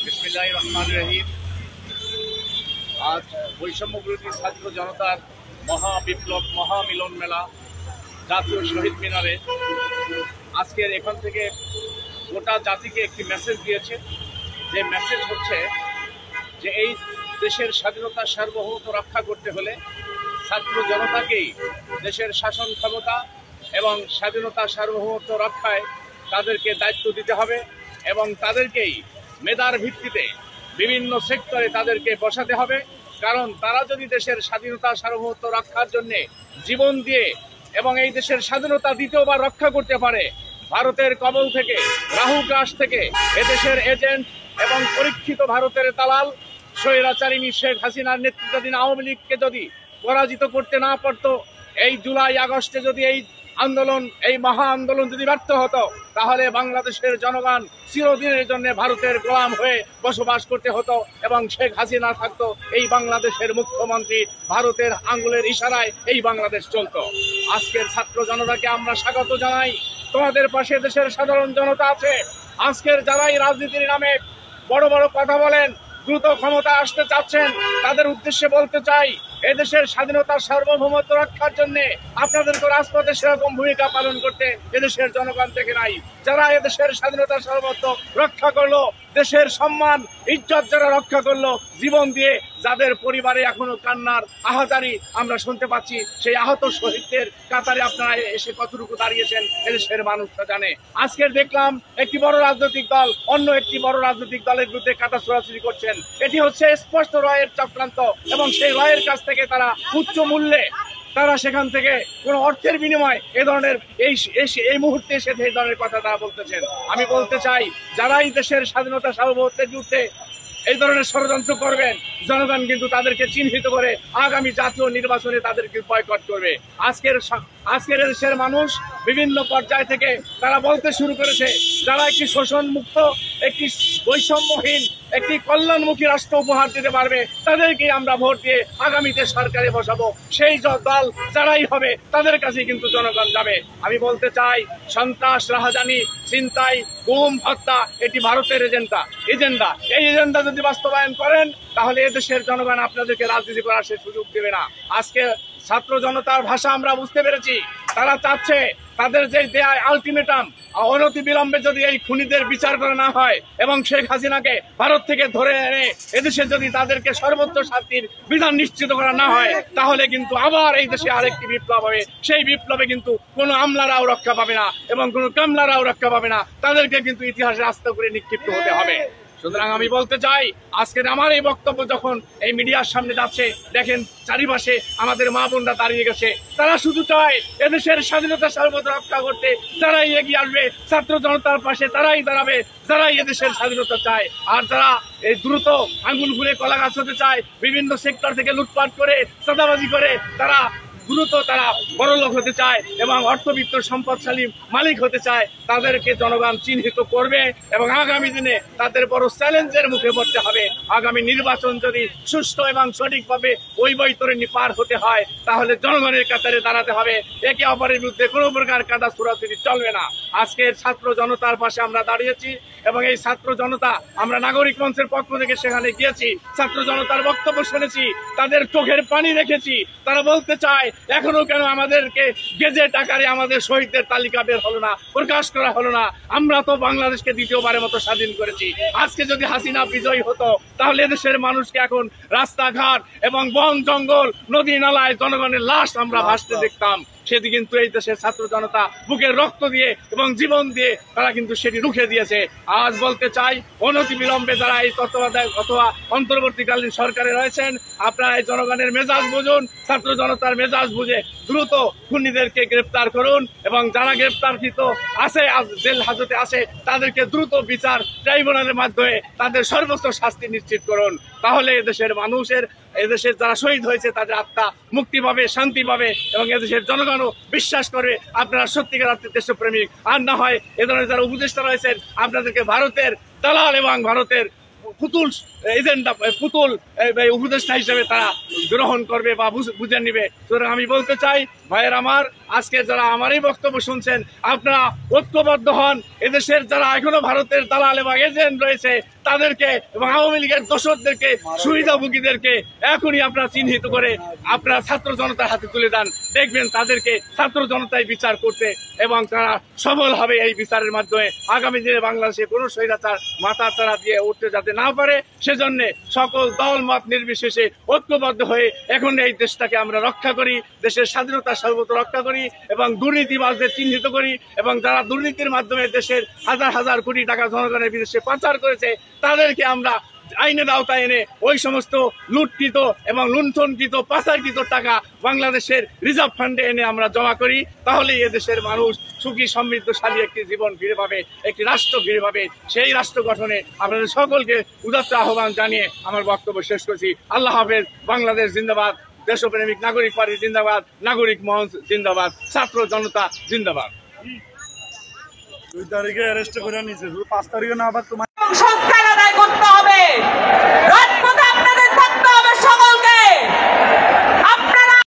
বিসমিল্লাহির রহমানির রহিম। আজ বৈষম্য বিরোধী ছাত্র জনতার মহাবিপ্লব মহামিলন মেলা জাতীয় শহীদ মিনারে আজকের এখান থেকে গোটা জাতিকে একটি মেসেজ দিয়েছে। যে মেসেজ হচ্ছে যে এই দেশের স্বাধীনতা সার্বভৌমত্ব রক্ষা করতে হলে ছাত্র জনতাকেই দেশের শাসন ক্ষমতা এবং স্বাধীনতা সার্বভৌমত্ব রক্ষায় তাদেরকে দায়িত্ব দিতে হবে এবং তাদেরকেই মেধার ভিত্তিতে বিভিন্ন সেক্টরে তাদেরকে বসাতে হবে। কারণ তারা যদি দেশের স্বাধীনতা সার্বভৌমত্ব রক্ষার জন্যে জীবন দিয়ে এবং এই দেশের স্বাধীনতা দ্বিতীয়বার রক্ষা করতে পারে, ভারতের কবল থেকে রাহু গ্রাস থেকে এদেশের এজেন্ট এবং পরীক্ষিত ভারতের দালাল স্বৈরাচারিণী শেখ হাসিনার নেতৃত্বাধীন আওয়ামী লীগকে যদি পরাজিত করতে না পারত, এই জুলাই আগস্টে যদি এই আন্দোলন এই মহা আন্দোলন যদি ব্যর্থ হতো, তাহলে বাংলাদেশের জনগণ চিরদিনের জন্য ভারতের গোলাম হয়ে বসবাস করতে হতো এবং শেখ হাসিনা থাকতো এই বাংলাদেশের মুখ্যমন্ত্রী। ভারতের আঙ্গুলের ইশারায় এই বাংলাদেশ চলতো। আজকের ছাত্র জনতাকে আমরা স্বাগত জানাই। তোমাদের পাশে দেশের সাধারণ জনতা আছে। আজকের যারাই রাজনীতির নামে বড় বড় কথা বলেন, দ্রুত ক্ষমতা আসতে চাচ্ছেন, তাদের উদ্দেশ্যে বলতে চাই, এদেশের স্বাধীনতার সার্বভৌমত্ব রক্ষার জন্য আপনাদেরকে রাজপথে সেরকম ভূমিকা পালন করতে এদেশের জনগণ থেকে নাই। যারা এদেশের স্বাধীনতার সার্বভৌমত্ব রক্ষা করলো, দেশের সম্মান ইজ্জত যারা রক্ষা করলো জীবন দিয়ে, যাদের পরিবারে এখনো কান্নার আহাজারি আমরা শুনতে পাচ্ছি, সেই আহত শহীদদের কাতারে আপনারা এসে কতটুকু দাঁড়িয়েছেন এদেশের মানুষরা জানে। আজকের দেখলাম একটি বড় রাজনৈতিক দল অন্য একটি বড় রাজনৈতিক দলের বিরুদ্ধে কাটা ছোড়াছুড়ি করছেন। এটি হচ্ছে স্পষ্ট রয়ের চক্রান্ত এবং সেই রয়ের কাছ থেকে তারা উচ্চ মূল্যে তারা সেখান থেকে কোনো অর্থের বিনিময়ে এ ধরনের এই মুহূর্তে এসে এই ধরনের কথা তারা বলতেছেন। আমি বলতে চাই, যারাই দেশের স্বাধীনতা সার্বভৌমত্বের বিরুদ্ধে এই ধরনের ষড়যন্ত্র করবেন, জনগণ কিন্তু তাদেরকে চিহ্নিত করে আগামী জাতীয় নির্বাচনে তাদেরকে বয়কট করবে। আজকের দেশের মানুষ বিভিন্ন পর্যায় থেকে তারা বলতে শুরু করেছে, যারা একটি শোষণ মুক্ত, একটি বৈষম্যহীন, একটি কল্যাণমুখী রাষ্ট্র উপহার দিতে পারবে, তাদেরকেই আমরা ভোট দিয়ে আগামীতে সরকারে বসাবো। সেই দল যারাই হবে তাদের কাছে কিন্তু জনগণ যাবে। আমি বলতে চাই, সন্ত্রাস, রাহাজানি, ছিনতাই, গুম, হত্যা এটি ভারতের এজেন্ডা। এই এজেন্ডা যদি বাস্তবায়ন করেন, তাহলে এদেশের জনগণ আপনাদেরকে রাজনীতি করার সে সুযোগ দেবে না। আজকে ছাত্র জনতার ভাষা আমরা বুঝতে পেরেছি। তারা চাচ্ছে তাদের যে দেয়া আলটিমেটাম, অনতি বিলম্বে যদি এই খুনিদের বিচার করা না হয় এবং শেখ হাসিনাকে ভারত থেকে ধরে এনে এদেশে যদি তাদেরকে সর্বোচ্চ শাস্তির বিধান নিশ্চিত করা না হয়, তাহলে কিন্তু আবার এই দেশে আরেকটি বিপ্লব হবে। সেই বিপ্লবে কিন্তু কোনো আমলারাও রক্ষা পাবে না এবং কোনো কামলারাও রক্ষা পাবে না। তাদেরকে কিন্তু ইতিহাসে আস্ত করে নিক্ষিপ্ত হতে হবে। সুতরাং আমি বলতে চাই, আজকের আমার এই বক্তব্য যখন এই মিডিয়ার সামনে যাচ্ছে, দেখেন চারিপাশে আমাদের মা বোনরা দাঁড়িয়ে গেছে। তারা শুধু চায় এদেশের স্বাধীনতা সার্বভৌমত্ব রক্ষা করতে। যারাই এগিয়ে আসবে ছাত্র জনতার পাশে, তারাই দাঁড়াবে যারাই এদেশের স্বাধীনতা চায়। আর যারা এই দ্রুত আঙ্গুল ঘুরে কলা গাছ হতে চায়, বিভিন্ন সেক্টর থেকে লুটপাট করে চাঁদাবাজি করে তারা বড়লোক হতে চায় এবং অর্থবিত্ত সম্পদশালী মালিক হতে চায়, তাদেরকে জনগণ চিহ্নিত করবে এবং আগামী দিনে তাদের বড় চ্যালেঞ্জের মুখে পড়তে হবে। আগামী নির্বাচন যদি সুষ্ঠু এবং সঠিকভাবে ওই বৈতরণী পার হতে হয়, তাহলে জনগণের কাতারে দাঁড়াতে হবে। একে অপরের বিরুদ্ধে কোনো প্রকার কাদা ছোড়াছুড়ি চলবে না। আজকের ছাত্র জনতার পাশে আমরা দাঁড়িয়েছি এবং এই ছাত্র জনতা, আমরা নাগরিক মঞ্চের পক্ষ থেকে সেখানে গিয়েছি, ছাত্র জনতার বক্তব্য শুনেছি, তাদের চোখের পানি রেখেছি। তারা বলতে চায়, এখনো কেন আমাদেরকে গেজেট আকারে আমাদের শহীদদের তালিকা বের হলো না, প্রকাশ করা হলো না? আমরা তো বাংলাদেশকে দ্বিতীয়বারের মতো স্বাধীন করেছি। আজকে যদি হাসিনা বিজয়ী হতো, তাহলে দেশের মানুষকে এখন রাস্তাঘাট এবং বন জঙ্গল, নদী নালায় জনগণের লাশ আমরা ভাসতে দেখতাম। সেটি কিন্তু এই দেশের ছাত্র জনতা বুকের রক্ত দিয়ে এবং জীবন দিয়ে তারা কিন্তু সেটি রুখে দিয়েছে। আজ বলতে চাই, অনতি বিলম্বে যারা এই তত্ত্বাবধায়ক অথবা অন্তর্বর্তীকালীন সরকারে রয়েছেন, আপনারা এই জনগণের মেজাজ বুঝুন, ছাত্র জনতার মেজাজ বুঝে দ্রুত খুনিদেরকে গ্রেপ্তার করুন এবং যারা গ্রেপ্তারকৃত আছে, জেল হাজতে আছে, তাদেরকে দ্রুত বিচার ট্রাইব্যুনালের মাধ্যমে তাদের সর্বোচ্চ শাস্তি নিশ্চিত করুন। তাহলে এদেশের মানুষের, এদেশের যারা শহীদ হয়েছে তাদের আত্মা মুক্তি পাবে, শান্তি পাবে এবং এদেশের জনগণও বিশ্বাস করবে আপনারা সত্যিকার অর্থে দেশপ্রেমিক। আর না হয় এ ধরনের যারা উপদেষ্টা রয়েছেন, আপনাদেরকে ভারতের দালাল এবং ভারতের পুতুল উপদেষ্টা হিসেবে তারা গ্রহণ করবে বা বুঝে নিবে। সুতরাং আমি বলতে চাই, ভাইয়ের আমার, আজকে যারা আমার এই বক্তব্য শুনছেন, আপনারা ঐক্যবদ্ধ হন। এদেশের যারা এখনো ভারতের দালাল এবং এজেন্ট রয়েছে, তাদেরকে এবং আওয়ামী লীগের দোসরদেরকে সুবিধাভোগীদেরকে এখনই আপনারা চিহ্নিত করে আপনারা ছাত্র জনতার হাতে তুলে দেন। দেখবেন তাদেরকে ছাত্র জনতাই বিচার করতে এবং তারা সফল হবে এই বিচারের মাধ্যমে। আগামী দিনে বাংলাদেশে কোনো স্বৈরাচার মাথাচাড়া দিয়ে উঠতে যাতে না পারে, সেজন্য সকল দল মত নির্বিশেষে ঐক্যবদ্ধ হয়ে এখন এই দেশটাকে আমরা রক্ষা করি, দেশের স্বাধীনতা সর্বত্র রক্ষা করি এবং দুর্নীতিবাজদের চিহ্নিত করি এবং যারা দুর্নীতির মাধ্যমে দেশের হাজার হাজার কোটি টাকা জনগণের বিদেশে পাচার করেছে তাদেরকে আমরা আইনের আওতায় এনে ওই সমস্ত লুটকৃত এবং লুণ্ঠনকৃত পাচারকৃত টাকা বাংলাদেশের রিজার্ভ ফান্ডে এনে আমরা জমা করি। তাহলে এদেশের মানুষ সুখী সমৃদ্ধশালী একটি জীবন ফিরে পাবে, একটি রাষ্ট্র ফিরে পাবে। সেই রাষ্ট্র গঠনে আপনাদের সকলকে উদাত্ত আহ্বান জানিয়ে আমার বক্তব্য শেষ করছি। আল্লাহ হাফেজ। বাংলাদেশ জিন্দাবাদ। দেশপ্রেমিক নাগরিক পার্টি জিন্দাবাদ। নাগরিক মঞ্চ জিন্দাবাদ। ছাত্র জনতা জিন্দাবাদ। 2 তারিখে অ্যারেস্ট করে নিয়েছে, 5 তারিখে না আবার তোমার সংস্কার আদায় করতে